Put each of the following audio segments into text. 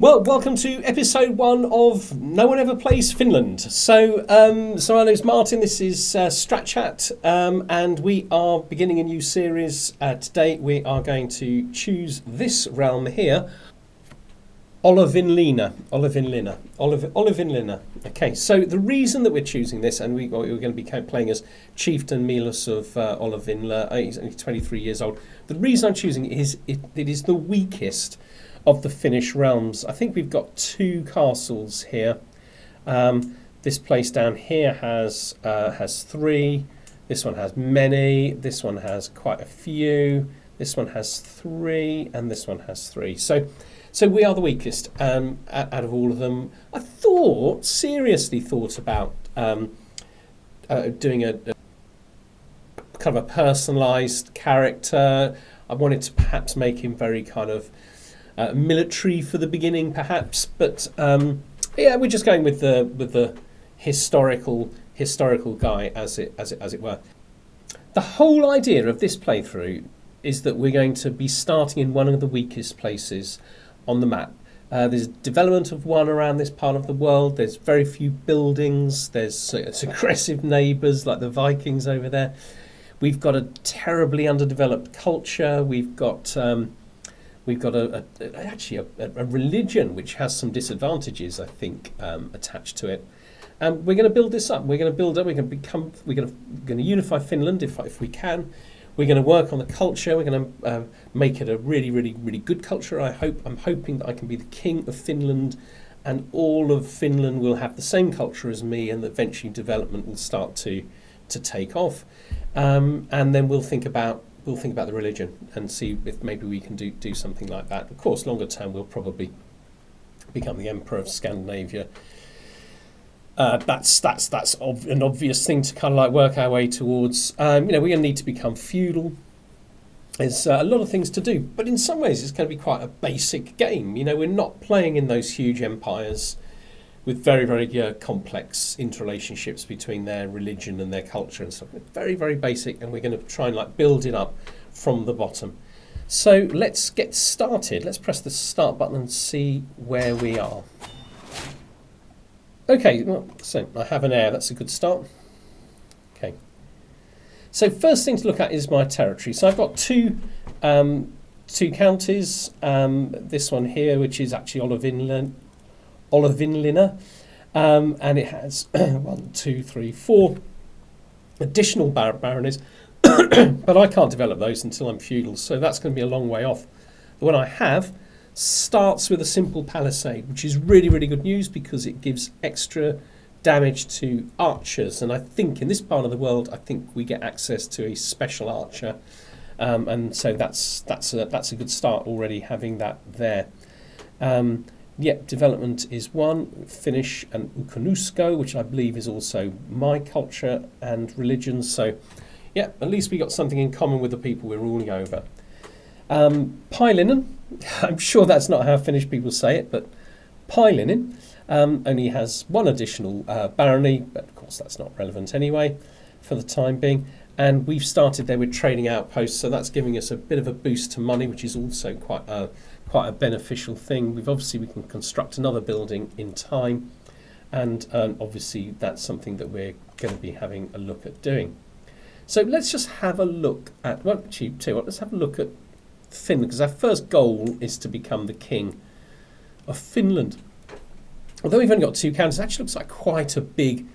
Well, welcome to episode 1 of No One Ever Plays Finland. So my name's Martin, this is StratChat, and we are beginning a new series. Today we are going to choose this realm here, Olavinlinna. Okay, so the reason that we're choosing this, and we're going to be playing as Chieftain Milos of Olavinlinna. He's only 23 years old. The reason I'm choosing it is it is the weakest of the Finnish realms. I think we've got 2 castles here. This place down here has 3. This one has many. This one has quite a few. This one has 3, and this one has 3. So we are the weakest out of all of them. I seriously thought about doing a kind of a personalised character. I wanted to perhaps make him very kind of military for the beginning, perhaps, but yeah, we're just going with the historical guy as it were. The whole idea of this playthrough is that we're going to be starting in one of the weakest places on the map. There's development of 1 around this part of the world. There's very few buildings. There's aggressive neighbours like the Vikings over there. We've got a terribly underdeveloped culture. We've got actually a religion which has some disadvantages, I think, attached to it. And we're going to build this up. We're going to build up. We're going to unify Finland if we can. We're going to work on the culture. We're going to make it a really, really, really good culture. I'm hoping that I can be the king of Finland, and all of Finland will have the same culture as me, and eventually development will start to take off. And then we'll think about the religion and see if maybe we can do something like that. Of course, longer term, we'll probably become the Emperor of Scandinavia. That's an obvious thing to kind of like work our way towards. We're going to need to become feudal. There's a lot of things to do, but in some ways, it's going to be quite a basic game. We're not playing in those huge empires with very, very complex interrelationships between their religion and their culture and stuff. Very, very basic, and we're going to try and like build it up from the bottom. So let's get started. Let's press the start button and see where we are. Okay, so I have an heir. That's a good start. Okay. So first thing to look at is my territory. So I've got two counties. This one here, which is actually Olavinlinna, and it has 1, 2, 3, 4 additional baronies, but I can't develop those until I'm feudal, so that's going to be a long way off. The one I have starts with a simple palisade, which is really, really good news because it gives extra damage to archers, and I think in this part of the world, I think we get access to a special archer, and so that's a good start already having that there. Development is 1, Finnish and Ukonusko, which I believe is also my culture and religion. So, at least we got something in common with the people we're ruling over. Pailinen, I'm sure that's not how Finnish people say it, but Pailinen only has 1 additional barony, but of course that's not relevant anyway for the time being. And we've started there with trading outposts, so that's giving us a bit of a boost to money, which is also quite a beneficial thing. We can construct another building in time, and obviously that's something that we're going to be having a look at doing. So let's just have a look at let's have a look at Finland, because our first goal is to become the king of Finland. Although we've only got 2 counties, it actually looks like quite a big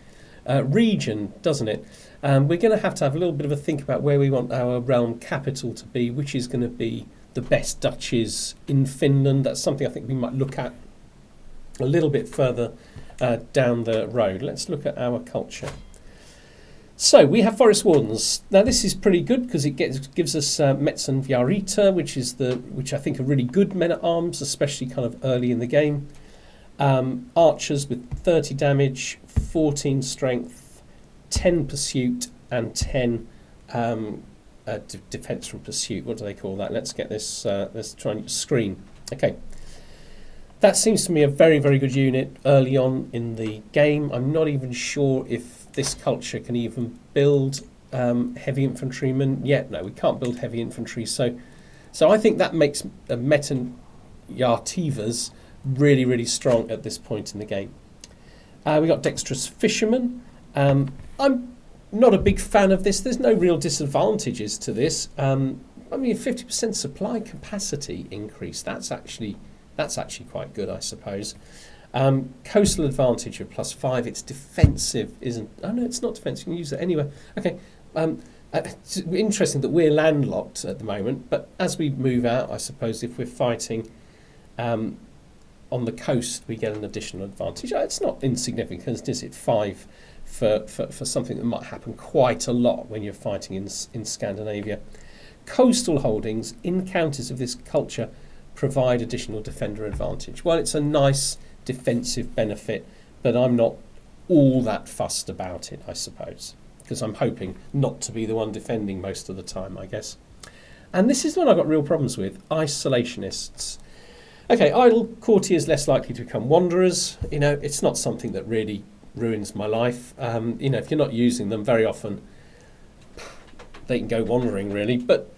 region, doesn't it? We're going to have a little bit of a think about where we want our realm capital to be, which is going to be the best duchies in Finland. That's something I think we might look at a little bit further down the road. Let's look at our culture. So we have Forest Wardens. Now this is pretty good because it gives us Metson Viarita, which I think are really good men at arms, especially kind of early in the game. Archers with 30 damage, 14 strength, 10 pursuit, and 10 defense from pursuit. What do they call that? Let's get this. Let's try and screen. Okay. That seems to me a very, very good unit early on in the game. I'm not even sure if this culture can even build heavy infantrymen yet. No, we can't build heavy infantry. So I think that makes Metan Yartivas really, really strong at this point in the game. We got Dexterous Fisherman. I'm not a big fan of this. There's no real disadvantages to this. I mean, 50% supply capacity increase. That's actually quite good, I suppose. Coastal advantage of +5. It's defensive, isn't? Oh no, it's not defensive. You can use it anywhere. Okay. It's interesting that we're landlocked at the moment, but as we move out, I suppose if we're fighting on the coast, we get an additional advantage. It's not insignificant, is it? 5 for something that might happen quite a lot when you're fighting in Scandinavia. Coastal holdings, encounters of this culture provide additional defender advantage. Well, it's a nice defensive benefit, but I'm not all that fussed about it, I suppose, because I'm hoping not to be the one defending most of the time, I guess. And this is the one I've got real problems with, isolationists. Okay, idle courtiers less likely to become wanderers. You know, it's not something that really ruins my life. You know, if you're not using them very often, they can go wandering really, but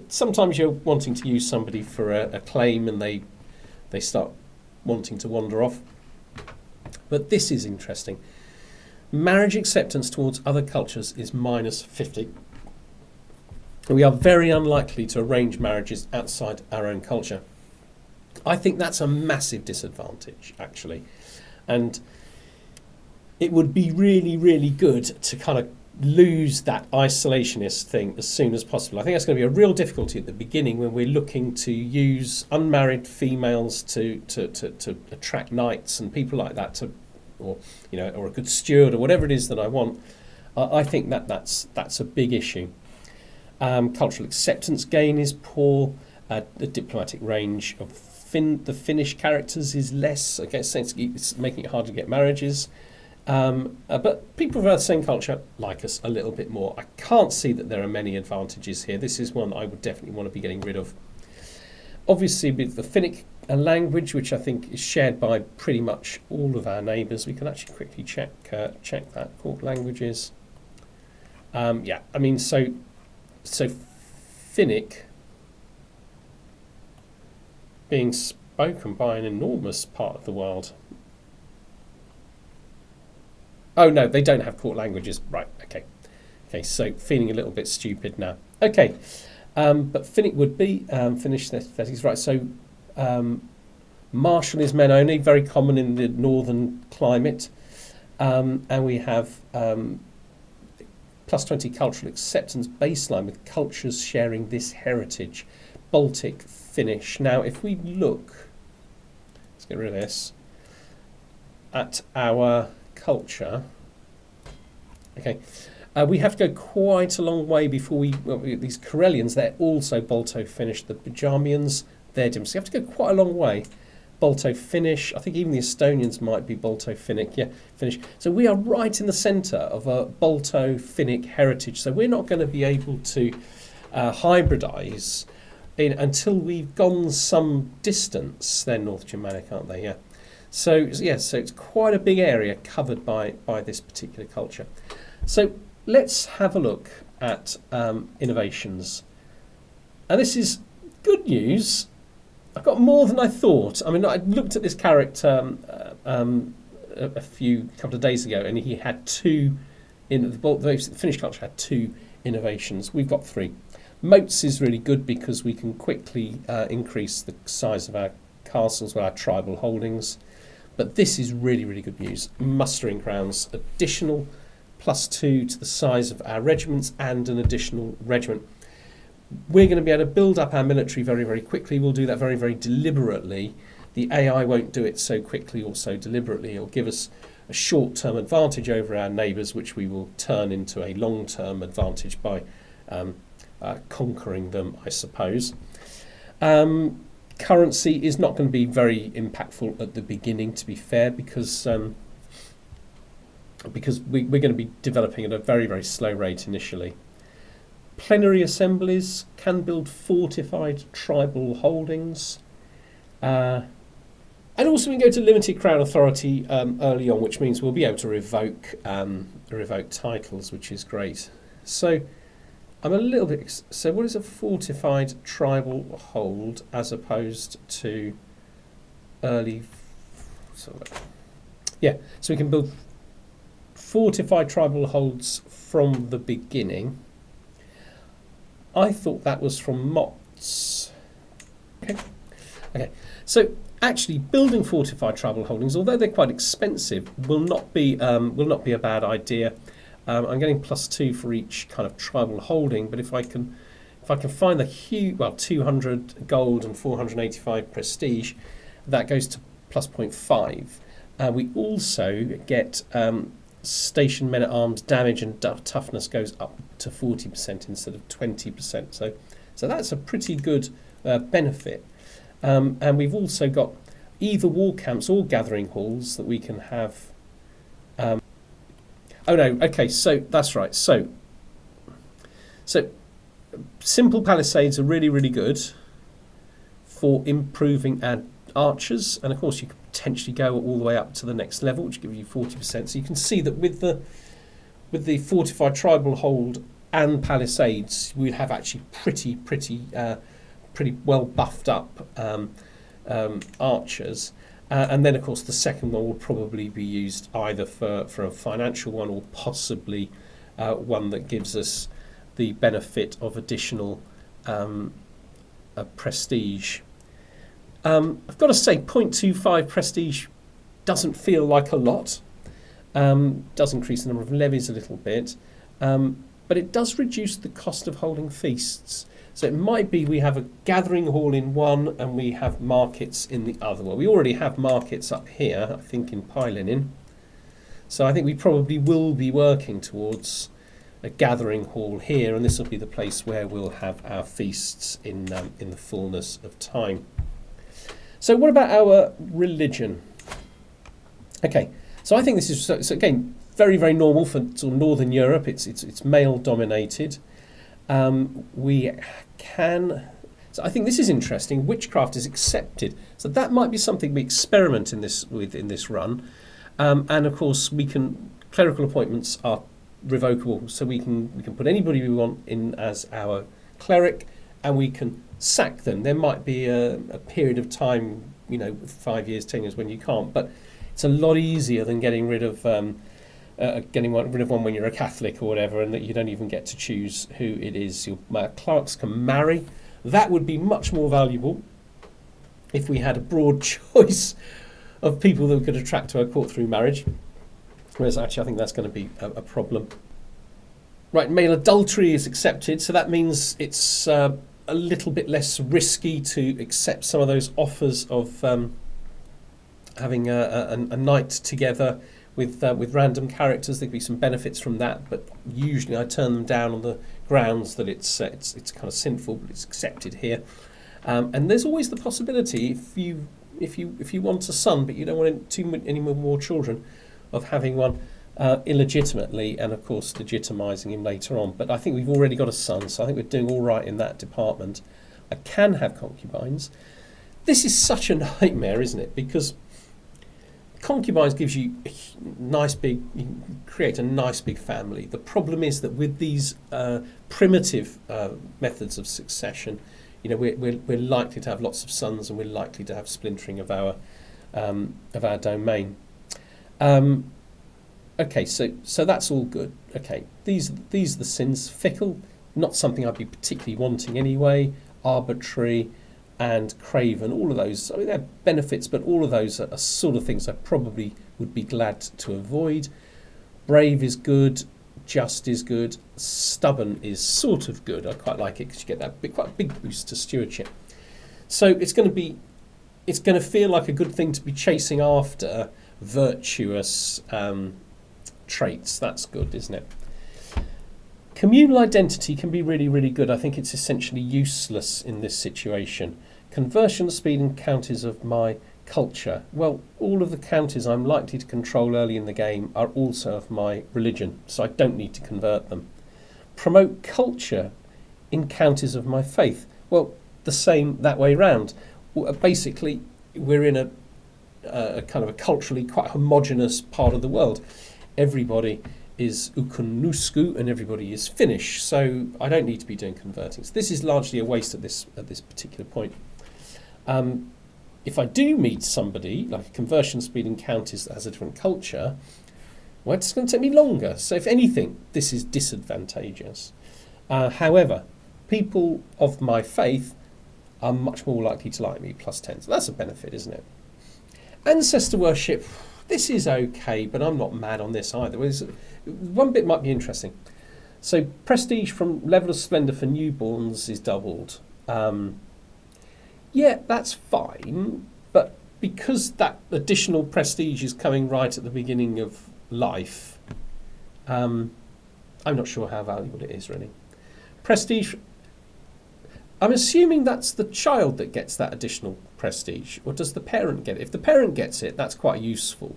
sometimes you're wanting to use somebody for a claim and they start wanting to wander off. But this is interesting. Marriage acceptance towards other cultures is -50. We are very unlikely to arrange marriages outside our own culture. I think that's a massive disadvantage, actually. And it would be really, really good to kind of lose that isolationist thing as soon as possible. I think that's going to be a real difficulty at the beginning when we're looking to use unmarried females to attract knights and people like that, or a good steward or whatever it is that I want. I think that's a big issue. Cultural acceptance gain is poor. The diplomatic range of the Finnish characters is less. I guess it's making it hard to get marriages. But people of the same culture like us a little bit more. I can't see that there are many advantages here. This is one I would definitely want to be getting rid of. Obviously, with the Finnic language, which I think is shared by pretty much all of our neighbours, we can actually quickly check that. Court languages. Yeah, I mean, so Finnic being spoken by an enormous part of the world. Oh no, they don't have court languages. Right, okay. Okay, so feeling a little bit stupid now. Okay, but Finnic would be, Finnish aesthetics, right, so martial is men only, very common in the northern climate. And we have +20 cultural acceptance baseline with cultures sharing this heritage. Baltic, Finnish. Now, if we look, let's get rid of this, at our culture. Okay, we have to go quite a long way before these Karelians, they're also Balto-Finnish. The Bajamians, they're dim. So you have to go quite a long way. Balto-Finnish, I think even the Estonians might be Balto-Finnic, yeah, Finnish. So we are right in the centre of a Balto-Finnic heritage. So we're not going to be able to hybridise until we've gone some distance. They're North Germanic, aren't they? Yeah. So yeah, so it's quite a big area covered by this particular culture. So let's have a look at innovations. And this is good news. I've got more than I thought. I mean, I looked at this character a couple of days ago, and he had 2. The Finnish culture had 2 innovations. We've got 3. Moats is really good because we can quickly increase the size of our castles with our tribal holdings. But this is really, really good news. Mustering grounds, additional +2 to the size of our regiments and an additional regiment. We're going to be able to build up our military very, very quickly. We'll do that very, very deliberately. The AI won't do it so quickly or so deliberately. It'll give us a short-term advantage over our neighbours, which we will turn into a long-term advantage by conquering them, I suppose. Currency is not going to be very impactful at the beginning, to be fair, because we're going to be developing at a very, very slow rate initially. Plenary assemblies can build fortified tribal holdings. And also we can go to limited crown authority early on, which means we'll be able to revoke titles, which is great. So I'm a little bit... So what is a fortified tribal hold as opposed to early. So we can build fortified tribal holds from the beginning. I thought that was from mods. Okay. So actually, building fortified tribal holdings, although they're quite expensive, will not be a bad idea. I'm getting +2 for each kind of tribal holding, but if I can find the 200 gold and 485 prestige, that goes to +0.5. We also get station men-at-arms damage and toughness goes up to 40% instead of 20%. So that's a pretty good benefit. And we've also got either war camps or gathering halls that we can have. So that's right. So simple palisades are really, really good for improving our archers, and of course you could potentially go all the way up to the next level, which gives you 40%. So you can see that with the fortified tribal hold and palisades, we'll have actually pretty well buffed up archers. And then, of course, the second one will probably be used either for a financial one or possibly one that gives us the benefit of additional prestige. I've got to say, 0.25 prestige doesn't feel like a lot. Does increase the number of levies a little bit, but it does reduce the cost of holding feasts. So it might be we have a gathering hall in one and we have markets in the other. Well, we already have markets up here, I think, in Pylinin. So I think we probably will be working towards a gathering hall here, and this will be the place where we'll have our feasts in the fullness of time. So what about our religion? Okay, so I think this is, so again, very, very normal for sort of Northern Europe. It's male dominated. So I think this is interesting. Witchcraft is accepted, so that might be something we experiment in this run. And of course, clerical appointments are revocable, so we can put anybody we want in as our cleric, and we can sack them. There might be a period of time, 5 years, 10 years when you can't, but it's a lot easier than getting rid of one when you're a Catholic or whatever, and that you don't even get to choose who it is your clerks can marry. That would be much more valuable if we had a broad choice of people that we could attract to our court through marriage. Whereas actually I think that's going to be a problem. Right, male adultery is accepted, so that means it's a little bit less risky to accept some of those offers of having a night together with random characters. There could be some benefits from that, but usually I turn them down on the grounds that it's kind of sinful, but it's accepted here. And there's always the possibility, if you want a son but you don't want any more children, of having one illegitimately, and of course legitimising him later on. But I think we've already got a son, so I think we're doing all right in that department. I can have concubines. This is such a nightmare, isn't it? Because concubines gives you you create a nice big family. The problem is that with these primitive methods of succession, we're likely to have lots of sons, and we're likely to have splintering of our domain. Okay, so that's all good. Okay, these are the sins. Fickle, not something I'd be particularly wanting anyway. Arbitrary and craven, all of those, I mean, they're benefits, but all of those are sort of things I probably would be glad to avoid. Brave is good, just is good, stubborn is sort of good. I quite like it because you get that quite a big boost to stewardship. So it's going to feel like a good thing to be chasing after virtuous traits. That's good, isn't it? Communal identity can be really, really good. I think it's essentially useless in this situation. Conversion speed and counties of my culture. Well, all of the counties I'm likely to control early in the game are also of my religion, so I don't need to convert them. Promote culture in counties of my faith. Well, the same that way round. Basically, we're in a kind of a culturally quite homogenous part of the world. Everybody is Ukunusku and everybody is Finnish, so I don't need to be doing converting. So this is largely a waste at this particular point. If I do meet somebody, like a conversion speed in counties that has a different culture, well, it's going to take me longer. So if anything, this is disadvantageous. However, people of my faith are much more likely to like me, +10. So that's a benefit, isn't it? Ancestor worship, this is okay, but I'm not mad on this either. One bit might be interesting. So prestige from level of splendour for newborns is doubled. Yeah, that's fine, but because that additional prestige is coming right at the beginning of life, I'm not sure how valuable it is, really. Prestige, I'm assuming that's the child that gets that additional prestige, or does the parent get it? If the parent gets it, that's quite useful.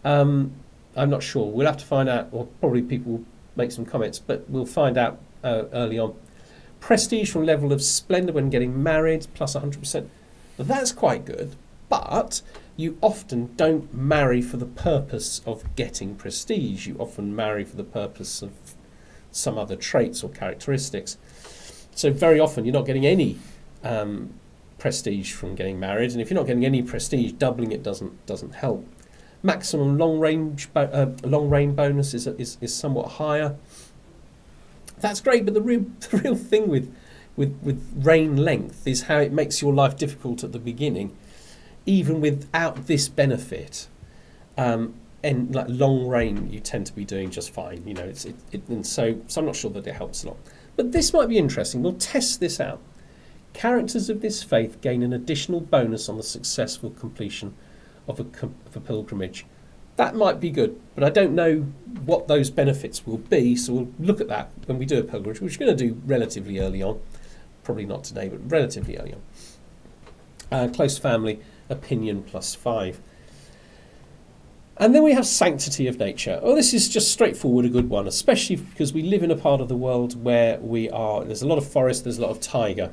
I'm not sure. We'll have to find out, or probably people will make some comments, but we'll find out early on. Prestige from level of splendour when getting married, plus 100%. That's quite good, but you often don't marry for the purpose of getting prestige. You often marry for the purpose of some other traits or characteristics. So very often you're not getting any prestige from getting married, and if you're not getting any prestige, doubling it doesn't help. Maximum long range bonus is somewhat higher. That's great, but the real thing with reign length is how it makes your life difficult at the beginning, even without this benefit. And like long reign, you tend to be doing just fine, you know. And so I'm not sure that it helps a lot. But this might be interesting. We'll test this out. Characters of this faith gain an additional bonus on the successful completion of a pilgrimage. That might be good, but I don't know what those benefits will be, so we'll look at that when we do a pilgrimage, which we're going to do relatively early on. Probably not today, but relatively early on. Close family, opinion +5. And then we have sanctity of nature. Well, this is just straightforward, a good one, especially because we live in a part of the world where there's a lot of forest, there's a lot of taiga.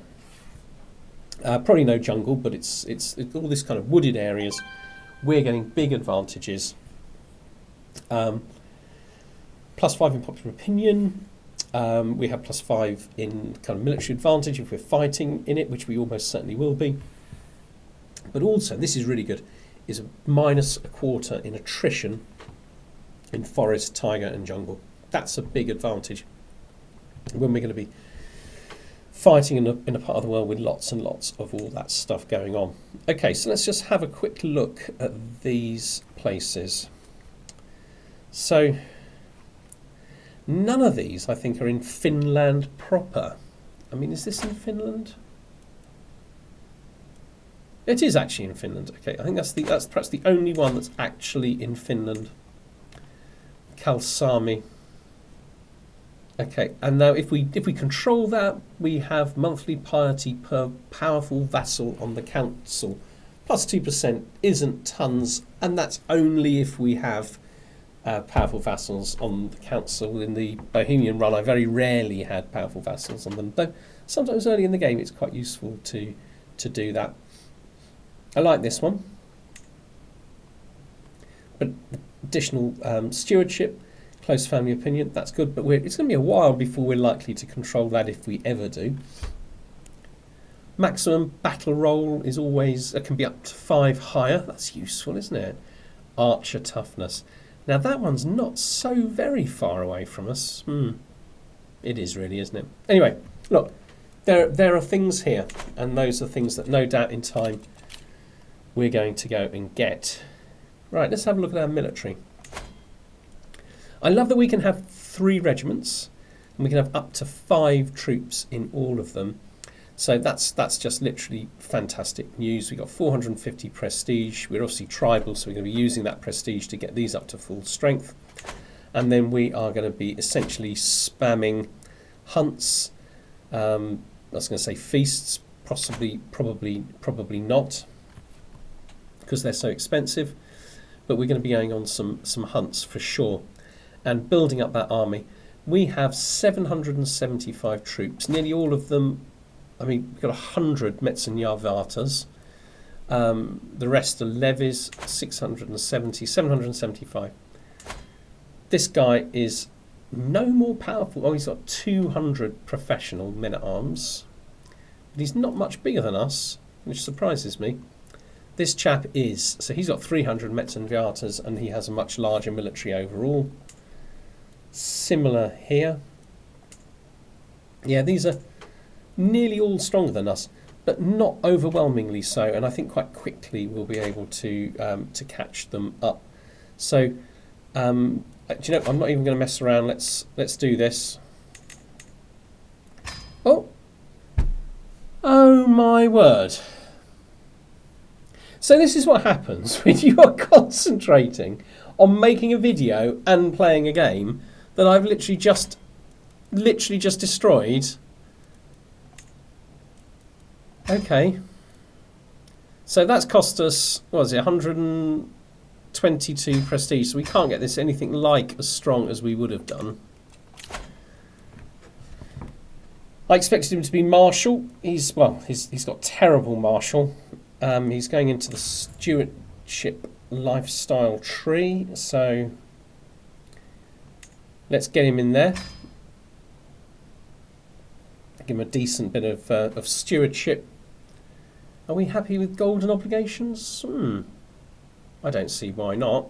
Probably no jungle, but it's all this kind of wooded areas. We're getting big advantages. +5 in popular opinion. We have +5 in kind of military advantage if we're fighting in it, which we almost certainly will be. But also, this is really good, is a -1/4 in attrition in forest, taiga and jungle. That's a big advantage when we're going to be fighting in a part of the world with lots and lots of all that stuff going on. Okay, so let's just have a quick look at these places. So none of these, I think, are in Finland proper. I mean, is this in Finland? It is actually in Finland. Okay, I think that's perhaps the only one that's actually in Finland. Kalsami. Okay, and now if we control that, we have monthly piety per powerful vassal on the council. +2% isn't tons, and that's only if we have powerful vassals on the council. In the Bohemian run, I very rarely had powerful vassals on them, though sometimes early in the game it's quite useful to do that. I like this one. But additional stewardship, close family opinion, that's good, but it's going to be a while before we're likely to control that if we ever do. Maximum battle roll is always, can be up to 5 higher. That's useful, isn't it? Archer toughness. Now that one's not so very far away from us. It is really, isn't it? Anyway, look, there are things here, and those are things that no doubt in time we're going to go and get. Right, let's have a look at our military. I love that we can have 3 regiments, and we can have up to 5 troops in all of them. So that's just literally fantastic news. We've got 450 prestige. We're obviously tribal, so we're going to be using that prestige to get these up to full strength. And then we are going to be essentially spamming hunts. I was going to say feasts, probably not, because they're so expensive. But we're going to be going on some hunts for sure, and building up that army. We have 775 troops, nearly all of them. I mean, we've got 100 Metzenjarvatas. The rest are levies, 775. This guy is no more powerful. Oh, he's got 200 professional men-at-arms. But he's not much bigger than us, which surprises me. This chap is, so he's got 300 Metzenviatas and he has a much larger military overall. Similar here. Yeah, these are nearly all stronger than us, but not overwhelmingly so, and I think quite quickly we'll be able to catch them up. So, do you know, I'm not even going to mess around. Let's do this. Oh my word. So this is what happens when you are concentrating on making a video and playing a game that I've literally just destroyed. Okay. So that's cost us, what was it, 122 prestige. So we can't get this anything like as strong as we would have done. I expected him to be martial. He's got terrible martial. He's going into the stewardship lifestyle tree, so let's get him in there. Give him a decent bit of stewardship. Are we happy with golden obligations? I don't see why not.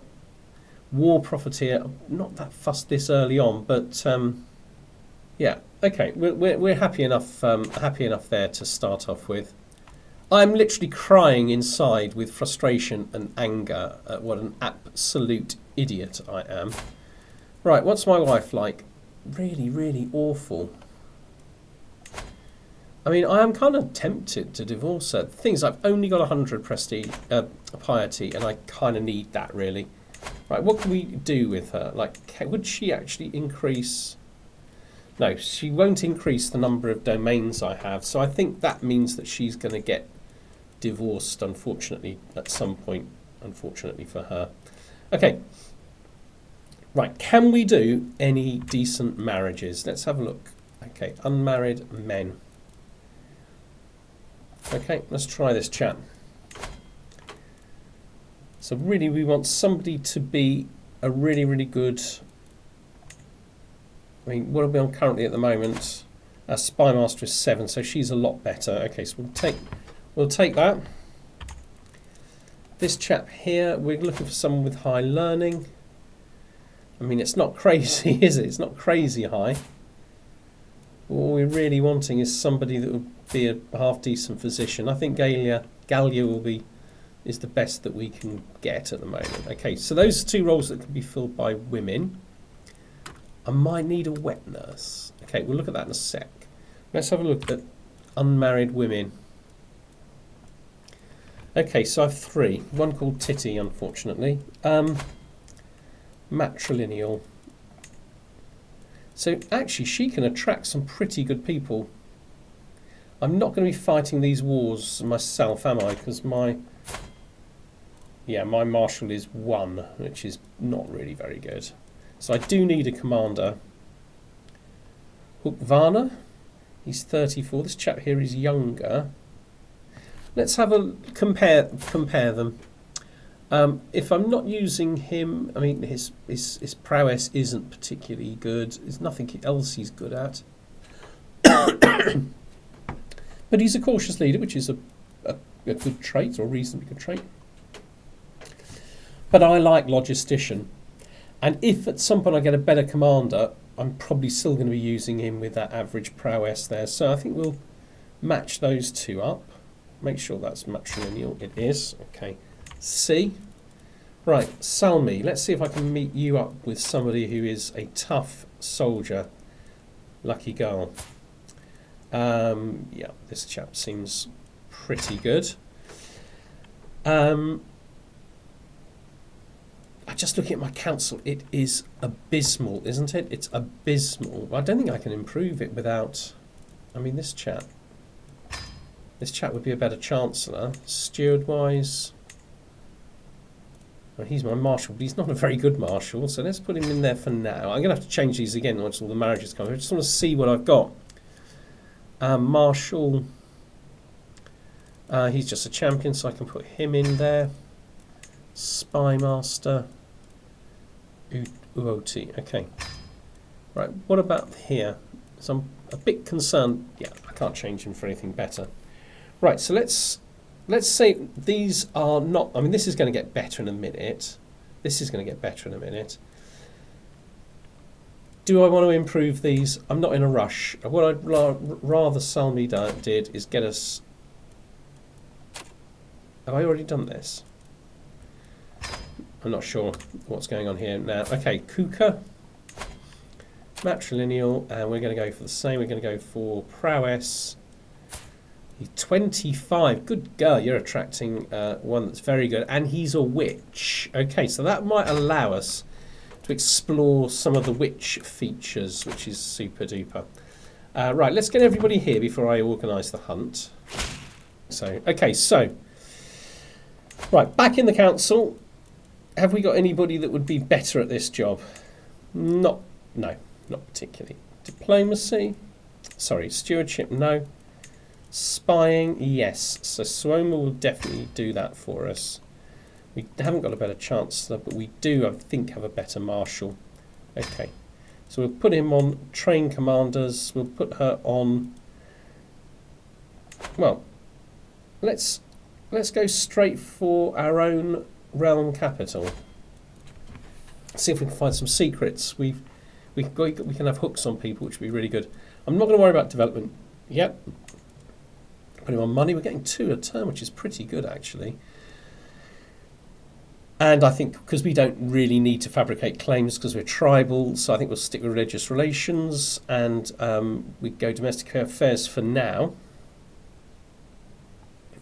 War profiteer, I'm not that fussed this early on, but yeah, okay, we're happy enough. Happy enough there to start off with. I'm literally crying inside with frustration and anger at what an absolute idiot I am. Right, what's my wife like? Really, really awful. I mean, I am kind of tempted to divorce her. The thing is, I've only got 100 prestige, piety, and I kind of need that, really. Right, what can we do with her? Like, would she actually increase... No, she won't increase the number of domains I have, so I think that means that she's going to get divorced, unfortunately, at some point, unfortunately for her. Okay. Right, can we do any decent marriages? Let's have a look. Okay, unmarried men. Okay, let's try this chat. So really we want somebody to be a really, really good... I mean, what are we on currently at the moment? Our Spy Master is 7, so she's a lot better. Okay, so we'll take that. This chap here, we're looking for someone with high learning. I mean, it's not crazy, is it? It's not crazy high. All we're really wanting is somebody that would be a half-decent physician. I think Gallia is the best that we can get at the moment. Okay, so those are 2 roles that can be filled by women. I might need a wet nurse. Okay, we'll look at that in a sec. Let's have a look at unmarried women. Okay, so I have 3. One called Titty, unfortunately. Matrilineal. So actually, she can attract some pretty good people. I'm not going to be fighting these wars myself, am I? Because my marshal is 1, which is not really very good. So I do need a commander. Hukvana, he's 34. This chap here is younger. Let's have a compare them. If I'm not using him, I mean his prowess isn't particularly good. There's nothing else he's good at. But he's a cautious leader, which is a good trait, or a reasonably good trait. But I like logistician. And if at some point I get a better commander, I'm probably still going to be using him with that average prowess there. So I think we'll match those 2 up. Make sure that's matrilineal. It is. Okay. C. Right, Salmi. Let's see if I can meet you up with somebody who is a tough soldier. Lucky girl. Yeah, this chap seems pretty good. Just looking at my council, it is abysmal, isn't it? It's abysmal. I don't think I can improve it without... I mean, this chap would be a better chancellor. Steward-wise... Well, he's my marshal, but he's not a very good marshal, so let's put him in there for now. I'm going to have to change these again once all the marriages come. I just want to see what I've got. Marshal... he's just a champion, so I can put him in there. Spy Master... Uoti, okay. Right, what about here? So I'm a bit concerned. Yeah, I can't change him for anything better. Right, so let's let's say these are not, I mean, this is going to get better in a minute. This is going to get better in a minute. Do I want to improve these? I'm not in a rush. What I'd rather Salmi did is get us... Have I already done this? I'm not sure what's going on here now. Okay, Kuka, matrilineal, and we're going to go for the same. We're going to go for prowess. 25. Good girl. You're attracting one that's very good, and he's a witch. Okay, so that might allow us to explore some of the witch features, which is super duper. Right, let's get everybody here before I organise the hunt. So, okay, so right, back in the council. Have we got anybody that would be better at this job? No, not particularly. Diplomacy? Sorry, stewardship, no. Spying, yes. So Suomi will definitely do that for us. We haven't got a better chancellor, but we do, I think, have a better marshal. Okay, so we'll put him on train commanders. We'll put her on. Well, let's go straight for our own realm capital. See if we can find some secrets. We can have hooks on people, which would be really good. I'm not going to worry about development yet. Put him on money. We're getting 2 a turn, which is pretty good actually. And I think because we don't really need to fabricate claims because we're tribal, so I think we'll stick with religious relations, and we go domestic affairs for now.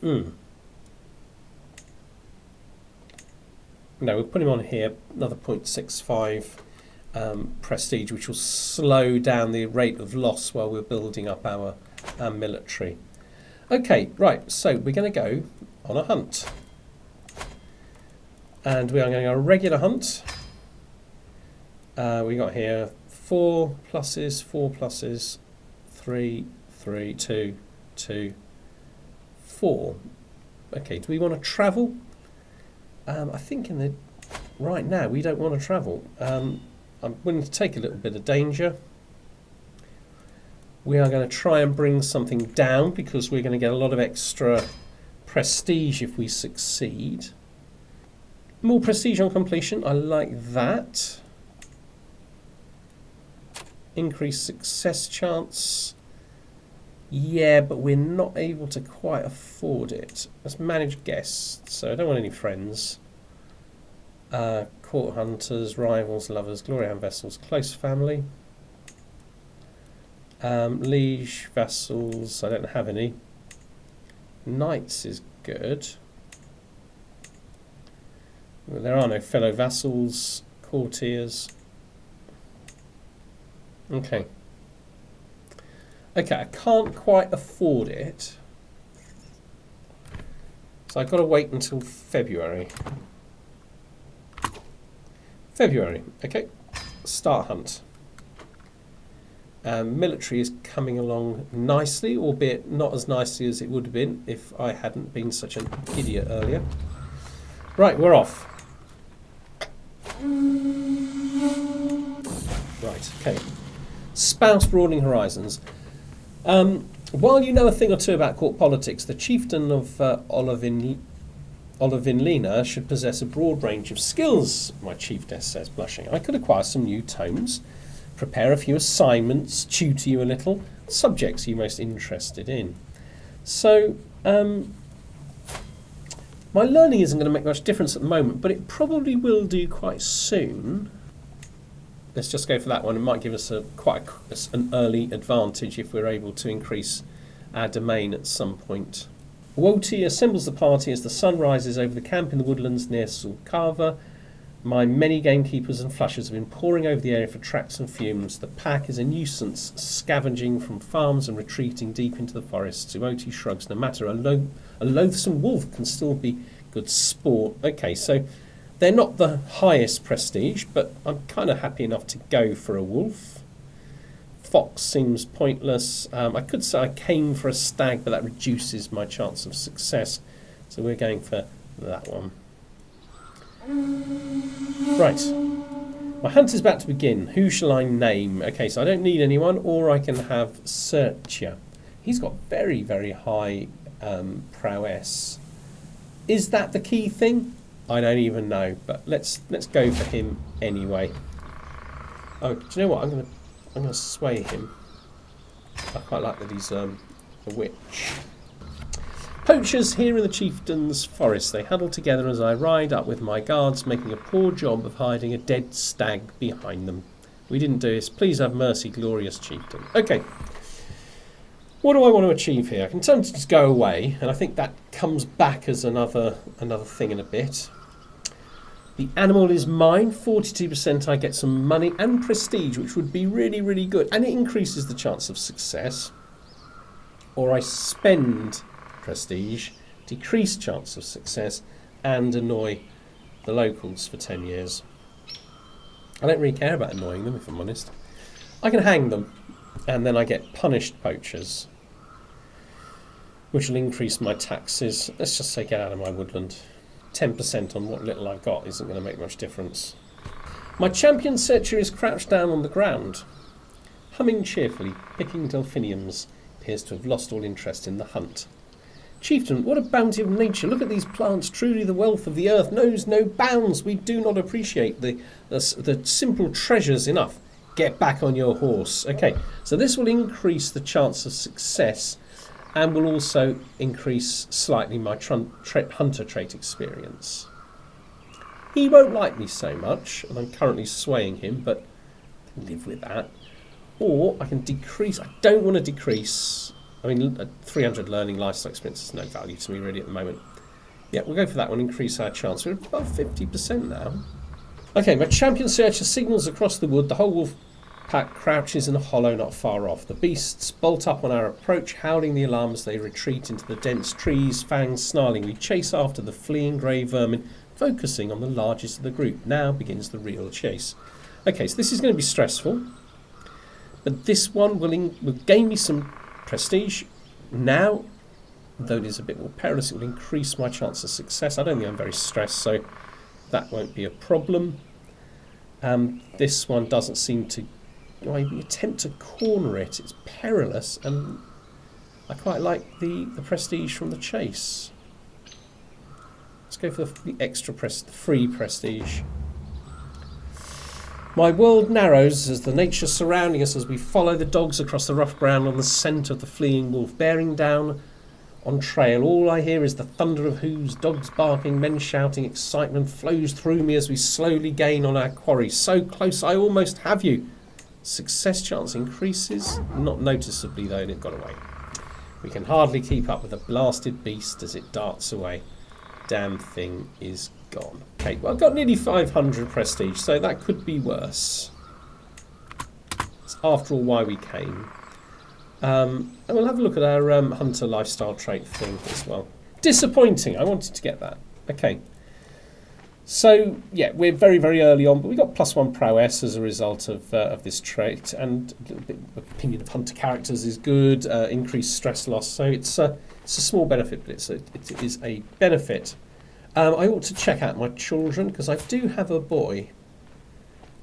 No, we'll put him on here, another 0.65 prestige, which will slow down the rate of loss while we're building up our military. Okay, right, so we're going to go on a hunt. And we are going to go a regular hunt. We got here 4 pluses, 3, 3, 2, 2, 4. Okay, do we want to travel? I think right now we don't want to travel. I'm willing to take a little bit of danger. We are going to try and bring something down because we're going to get a lot of extra prestige if we succeed. More prestige on completion, I like that. Increased success chance. Yeah, but we're not able to quite afford it. Let's manage guests, so I don't want any friends. Court hunters, rivals, lovers, glory and vessels, close family. Liege, vassals, I don't have any. Knights is good. Well, there are no fellow vassals, courtiers. Okay. Okay, I can't quite afford it. So I've got to wait until February. Okay. Start hunt. Military is coming along nicely, albeit not as nicely as it would have been if I hadn't been such an idiot earlier. Right, we're off. Right, okay. Spouse broadening horizons. While you know a thing or two about court politics, the chieftain of Olivinlina should possess a broad range of skills, my chiefess says, blushing. I could acquire some new tomes, prepare a few assignments, tutor you a little, subjects you're most interested in. So, my learning isn't going to make much difference at the moment, but it probably will do quite soon. Let's just go for that one. It might give us an early advantage if we're able to increase our domain at some point. Woti assembles the party as the sun rises over the camp in the woodlands near Sulkava. My many gamekeepers and flushers have been poring over the area for tracks and fumes. The pack is a nuisance, scavenging from farms and retreating deep into the forests. Woti shrugs. No matter, a loathsome wolf can still be good sport. Okay, so they're not the highest prestige, but I'm kind of happy enough to go for a wolf. Fox seems pointless. I could say I came for a stag, but that reduces my chance of success. So we're going for that one. Right. My hunt is about to begin. Who shall I name? Okay, so I don't need anyone, or I can have Searcher. He's got very, very high prowess. Is that the key thing? I don't even know, but let's go for him anyway. Oh, do you know what? I'm gonna sway him. I quite like that he's a witch. Poachers here in the chieftain's forest. They huddle together as I ride up with my guards, making a poor job of hiding a dead stag behind them. We didn't do this. Please have mercy, glorious chieftain. Okay. What do I want to achieve here? I can tell him to just go away, and I think that comes back as another thing in a bit. The animal is mine. 42% I get some money and prestige, which would be really, really good. And it increases the chance of success. Or I spend prestige, decrease chance of success, and annoy the locals for 10 years. I don't really care about annoying them, if I'm honest. I can hang them, and then I get punished poachers, which will increase my taxes. Let's just say get out of my woodland. 10% on what little I've got isn't going to make much difference. My champion searcher is crouched down on the ground, humming cheerfully, picking delphiniums. Appears to have lost all interest in the hunt. Chieftain, what a bounty of nature. Look at these plants. Truly the wealth of the earth knows no bounds. We do not appreciate the simple treasures enough. Get back on your horse. Okay, so this will increase the chance of success and will also increase slightly my hunter trait experience. He won't like me so much, and I'm currently swaying him, but I can live with that. Or I can decrease. I don't want to decrease. I mean, 300 learning lifestyle experience is no value to me really at the moment. Yeah, we'll go for that one, increase our chance. We're above 50% now. Okay, my champion searcher signals across the wood. The whole wolf pack crouches in a hollow not far off. The beasts bolt up on our approach, howling the alarm as they retreat into the dense trees, fangs snarling. We chase after the fleeing grey vermin, focusing on the largest of the group. Now begins the real chase. Okay, so this is going to be stressful, but this one will gain me some prestige. Now, though it is a bit more perilous, it will increase my chance of success. I don't think I'm very stressed, so that won't be a problem. This one doesn't seem to... I attempt to corner it. It's perilous, and I quite like the prestige from the chase. Let's go for the extra free prestige. My world narrows as the nature surrounding us as we follow the dogs across the rough ground on the scent of the fleeing wolf, bearing down on trail. All I hear is the thunder of hooves, dogs barking, men shouting. Excitement flows through me as we slowly gain on our quarry. So close, I almost have you. Success chance increases, not noticeably though, and it got away. We can hardly keep up with the blasted beast as it darts away. Damn thing is gone. Okay, well, I've got nearly 500 prestige, so that could be worse. It's after all why we came. And we'll have a look at our hunter lifestyle trait thing as well. Disappointing, I wanted to get that. Okay. So, yeah, we're very, very early on, but we got +1 prowess as a result of this trait, and a little bit of opinion of hunter characters is good, increased stress loss, so it's a small benefit, but it is a benefit. I ought to check out my children, because I do have a boy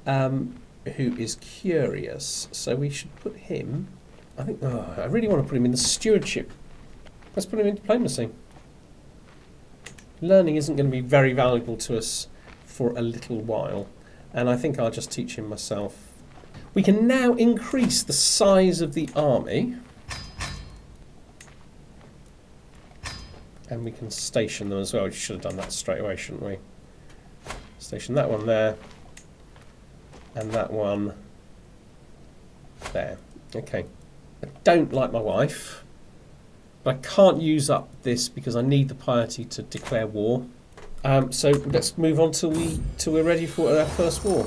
who is curious, so we should put him, I think, I really want to put him in the stewardship. Let's put him in diplomacy. Learning isn't going to be very valuable to us for a little while, and I think I'll just teach him myself. We can now increase the size of the army, and we can station them as well. We should have done that straight away, shouldn't we? Station that one there, and that one there. Okay. I don't like my wife. But I can't use up this because I need the piety to declare war. So let's move on till we're ready for our first war.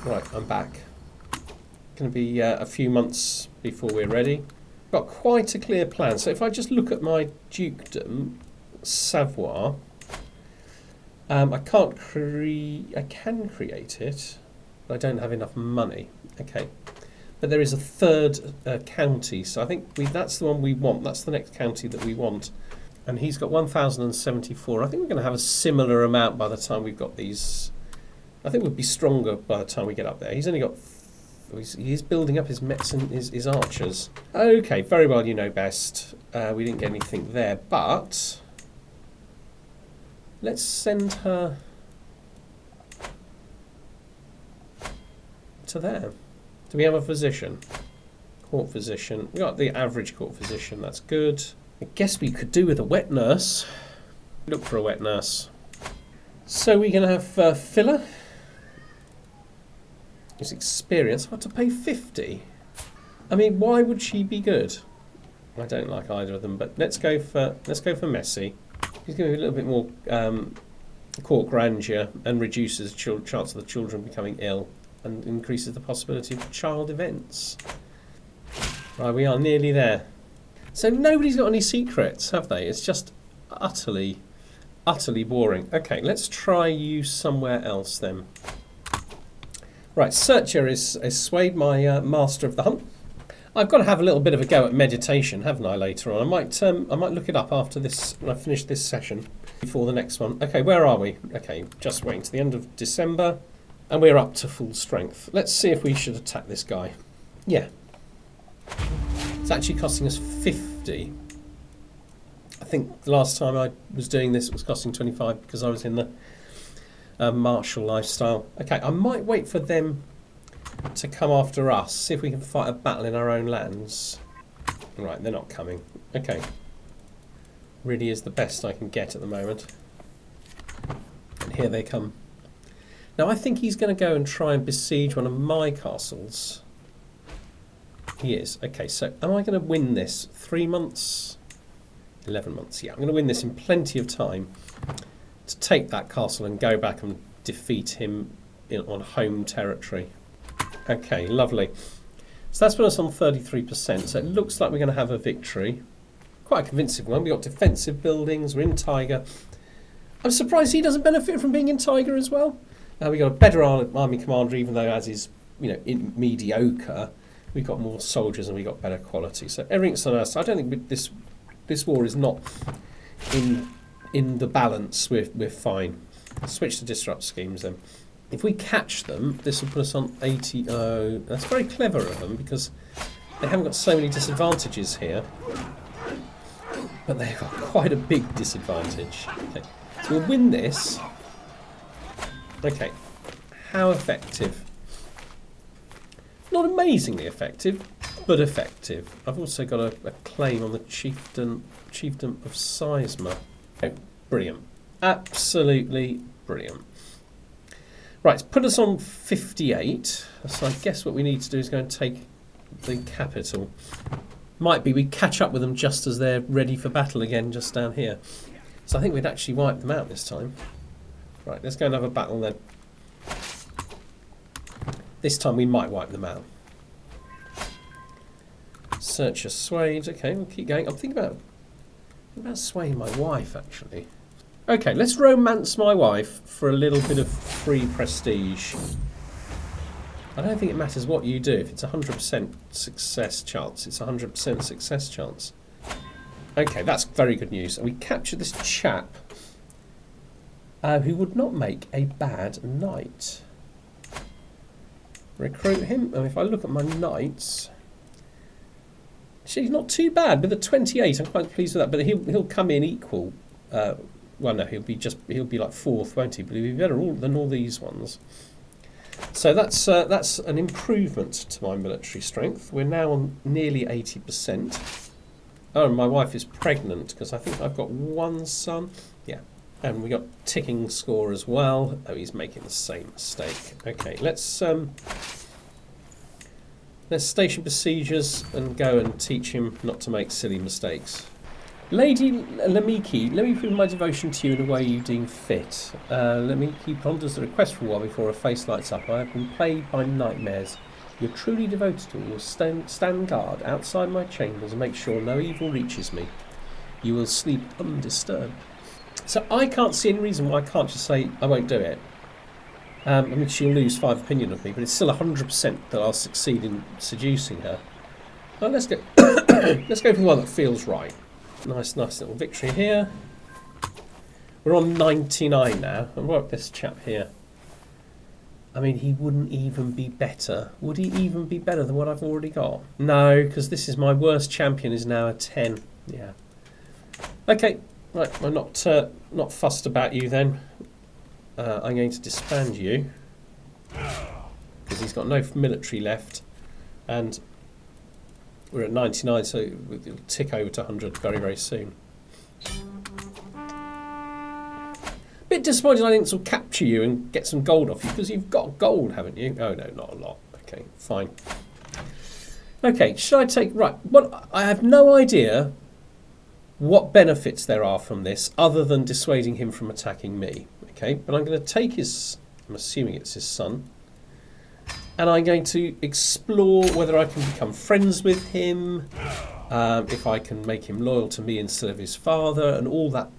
Right, I'm back. Going to be a few months before we're ready. Got quite a clear plan. So if I just look at my dukedom, Savoie, I can create it, but I don't have enough money. Okay. But there is a third county, so I think that's the one we want. That's the next county that we want. And he's got 1,074. I think we're going to have a similar amount by the time we've got these. I think we'll be stronger by the time we get up there. He's only got... He's building up his mets and his archers. Okay, very well, you know best. We didn't get anything there, but... Let's send her to there. Do we have a physician? Court physician. We got the average court physician. That's good. I guess we could do with a wet nurse. Look for a wet nurse. So we're going to have filler. His experience. I have to pay 50. I mean, why would she be good? I don't like either of them, but let's go for Messi. He's going to be a little bit more court grandeur and reduces the chance of the children becoming ill and increases the possibility of child events. Right, we are nearly there. So nobody's got any secrets, have they? It's just utterly boring. Okay, let's try you somewhere else then. Right, Searcher is swayed, my master of the hunt. I've got to have a little bit of a go at meditation, haven't I, later on? I might look it up after this, when I finish this session, before the next one. Okay, where are we? Okay, just waiting to the end of December, and we're up to full strength. Let's see if we should attack this guy. Yeah. It's actually costing us 50. I think the last time I was doing this it was costing 25 because I was in the martial lifestyle. Okay, I might wait for them to come after us, see if we can fight a battle in our own lands. Right, they're not coming. Okay. Really is the best I can get at the moment. And here they come. Now I think he's going to go and try and besiege one of my castles. He is. Okay, so am I going to win this? 3 months? 11 months, yeah. I'm going to win this in plenty of time to take that castle and go back and defeat him on home territory. Okay, lovely. So that's put us on 33%, so it looks like we're going to have a victory. Quite a convincing one. We've got defensive buildings, we're in Tiger. I'm surprised he doesn't benefit from being in Tiger as well. We've got a better army commander, even though as is, mediocre. We've got more soldiers and we've got better quality. So everything's on us. I don't think this war is not in the balance. We're fine. Switch to disrupt schemes then. If we catch them, this will put us on 80. Oh, that's very clever of them because they haven't got so many disadvantages here. But they've got quite a big disadvantage. Okay, so we'll win this. Okay, how effective? Not amazingly effective, but effective. I've also got a claim on the chiefdom of Sizemore. Oh, brilliant. Absolutely brilliant. Right, put us on 58. So I guess what we need to do is go and take the capital. Might be we catch up with them just as they're ready for battle again, just down here. So I think we'd actually wipe them out this time. Right, let's go and have a battle then. This time we might wipe them out. Searcher swayed. Okay, we'll keep going. I'm thinking about swaying my wife, actually. Okay, let's romance my wife for a little bit of free prestige. I don't think it matters what you do. If it's 100% success chance, it's 100% success chance. Okay, that's very good news. And we captured this chap who would not make a bad knight. Recruit him, and if I look at my knights, she's not too bad with a 28. I'm quite pleased with that. But he'll come in equal. Well, no, he'll be like 4th, won't he? But he'll be better than all these ones. So that's an improvement to my military strength. We're now on nearly 80%. Oh, and my wife is pregnant because I think I've got one son. Yeah. And we got ticking score as well. Oh, he's making the same mistake. Okay, let's station besiegers and go and teach him not to make silly mistakes. Lady Lemiki, let me prove my devotion to you in a way you deem fit. Lemiki ponders the request for a while before her face lights up. I have been plagued by nightmares. You're truly devoted to me. You'll stand guard outside my chambers and make sure no evil reaches me. You will sleep undisturbed. So I can't see any reason why I can't just say I won't do it. I mean, she'll lose 5 opinion of me, but it's still 100% that I'll succeed in seducing her. Well, let's go. Let's go for the one that feels right. Nice little victory here. We're on 99 now. And what about this chap here? I mean, he wouldn't even be better. Would he even be better than what I've already got? No, because this is my worst champion is now a 10. Yeah. Okay. Right, I'm not fussed about you then. I'm going to disband you because he's got no military left, and we're at 99, so it'll tick over to 100 very, very soon. Bit disappointed I didn't sort of capture you and get some gold off you, because you've got gold, haven't you? Oh no, not a lot. Okay, fine. Okay, should I take... Right, well, I have no idea what benefits there are from this other than dissuading him from attacking me. Okay, but I'm going to take his... I'm assuming it's his son. And I'm going to explore whether I can become friends with him, if I can make him loyal to me instead of his father, and all that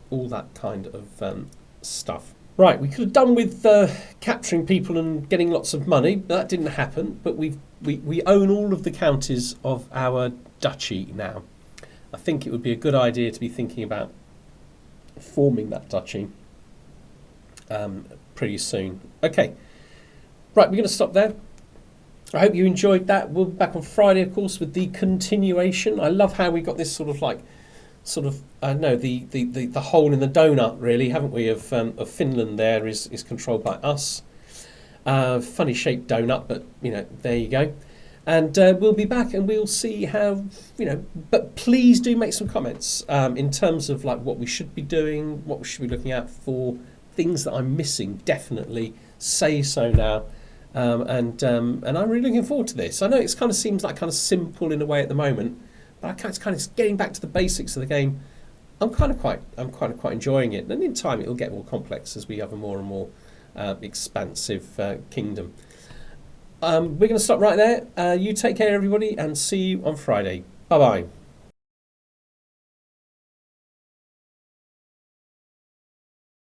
kind of stuff. Right, we could have done with capturing people and getting lots of money. That didn't happen, but we own all of the counties of our duchy now. I think it would be a good idea to be thinking about forming that duchy pretty soon. Okay, right, we're going to stop there. I hope you enjoyed that. We'll be back on Friday, of course, with the continuation. I love how we got this sort of the hole in the donut, really, haven't we? Of Finland there is controlled by us. Funny shaped donut, but there you go. And we'll be back, and we'll see how But please do make some comments in terms of like what we should be doing, what we should be looking out for, things that I'm missing. Definitely say so now. And I'm really looking forward to this. I know it kind of seems like kind of simple in a way at the moment, but it's kind of getting back to the basics of the game. I'm quite enjoying it, and in time it'll get more complex as we have a more and more expansive kingdom. We're going to stop right there. You take care, everybody, and see you on Friday. Bye bye.